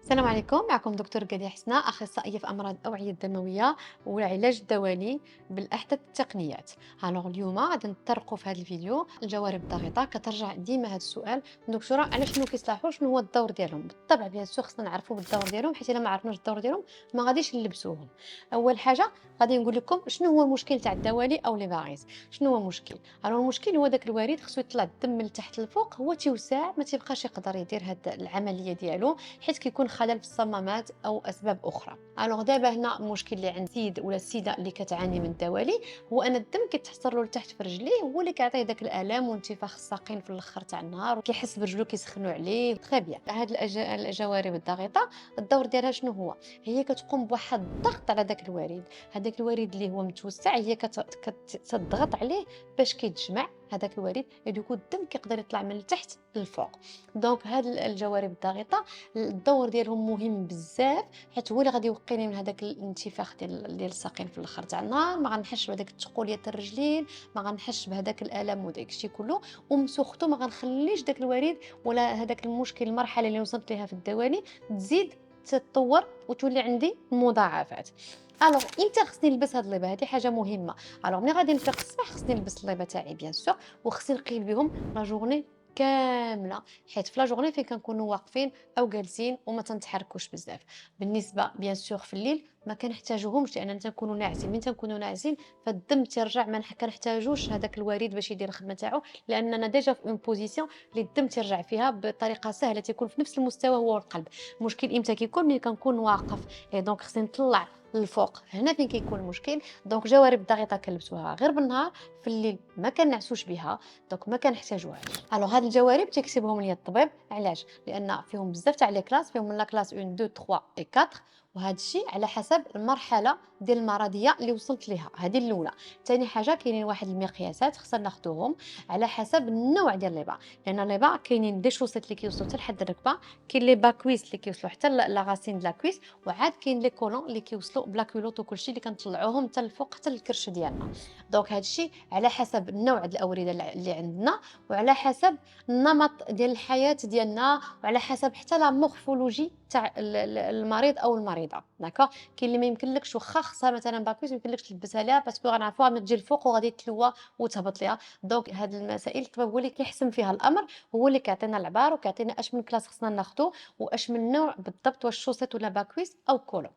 السلام عليكم. معكم دكتور قادية حسنة، أخصائية في أمراض الأوعية الدموية والعلاج الدوالي بالأحدث التقنيات. اليوم غادي نطرقوا في هذا الفيديو الجوارب الضغيطة. كترجع ديما هذا السؤال: دكتورة على شنو كيصلحوا، شنو هو الدور ديالهم؟ بالطبع بيان سور خصنا نعرفوا بالدور ديالهم، حيت إلا ما عرفناش الدور ديالهم ما غاديش نلبسوهم. أول حاجة غادي نقول لكم شنو هو المشكل تاع الدوالي أو لي باغيز. شنو هو المشكل؟ المشكل هو داك الوريد خصو يطلع الدم من تحت للفوق، هو تيوسع ما تيبقاش يقدر يدير هاد العملية ديالو، حيت كيكون خلل في الصمامات او اسباب اخرى. دابا هنا المشكل اللي عند السيد ولا السيده اللي كتعاني من الدوالي هو ان الدم كيتحصر له لتحت في رجليه، هو اللي كيعطيه داك الالام وانتفاخ الساقين في الاخر تاع النهار، وكيحس برجلو كيسخنوا عليه. تري بيان. هاد الجوارب الضغيطه الدور ديالها شنو هو؟ هي كتقوم بواحد الضغط على داك الوريد. هذاك الوريد اللي هو متوسع هي كتضغط عليه باش كيتجمع هذاك الوريد، دوكو الدم كيقدر يطلع من التحت للفوق. دونك هاد الجوارب الضغيطه الدور ديالهم مهم بزاف، حيت هو اللي غادي يوقيني من هذاك الانتفاخ ديال الساقين في الاخر تاع النهار، ما غنحسش بهذاك الثقوليه تاع الرجلين، ما غنحسش بهذاك الالم وداك الشيء كله، ومسوختو ما غنخليش داك الوريد ولا هذاك المشكل، المرحله اللي وصلت ليها في الدوالي تزيد تتطور وتولي عندي مضاعفات. امتى خصني نلبس هاد الليبه؟ هذه حاجه مهمه. ملي غادي نفيق الصباح خصني نلبس الليبه تاعي بيان سور، وخصني نقيل بهم لا جورني كامله، حيت في لا جورني فين كنكونوا واقفين او جالسين وما تنتحركوش بزاف. بالنسبه بيان سور في الليل ما كنحتاجوهمش، لاننا تنكونوا ناعسين. من تنكونوا ناعسين فالدم تيرجع، ما كنحتاجوش هذاك الوريد باش يدير الخدمه تاعو، لاننا ديجا في اون بوزيسيون اللي الدم تيرجع فيها بطريقه سهله، تيكون في نفس المستوى هو القلب. المشكل امتى كيكون؟ ملي كنكون واقف، اي دونك خصني نطلع للفوق، هنا فين كيكون المشكل. دونك جوارب الضغيطه كنلبسوها غير بالنهار، في الليل ما كنعسوش بها، دونك ما كنحتاجوهاش. هاد الجوارب تيكتبهم ليا الطبيب. علاش؟ لان فيهم بزاف تاع لي كلاس، فيهم من لا كلاس 1 2 3 و 4، وهذا الشيء على حسب المرحله ديال المرضيه اللي وصلت ليها. هذه الاولى. ثاني حاجه كاينين واحد المقياسات خصنا ناخذوهم على حسب النوع ديال لي با، لان لي با كاينين دي شوسيت اللي كيوصلوا حتى لحد الركبه، كاين لي با كويس اللي كيوصلوا حتى لا غاسين د لا كويس، وعاد كاين لي كولون اللي كيوصلوا بلا كيلوط وكلشي اللي كنطلعوهم حتى الفوق حتى الكرش ديالنا. دونك هذا الشيء على حسب النوع ديال الاورده اللي عندنا، وعلى حسب النمط ديال الحياه ديالنا، وعلى حسب حتى لا مورفولوجي تاع المريض او المريضه. داكوغ. كاين اللي ما يمكنلكش، واخا خصها مثلا باكويس ما يمكنلكش تلبسها ليها باسكو غنعرفوها من تجي الفوق وغادي تلوى وتهبط ليها. دونك هاد المسائل الطبيب هو اللي كيحسم فيها الامر، هو اللي كيعطينا العبار وكيعطينا اش من كلاس خصنا ناخذو واش من نوع بالضبط، واش شوسيت ولا باكويس او كولو.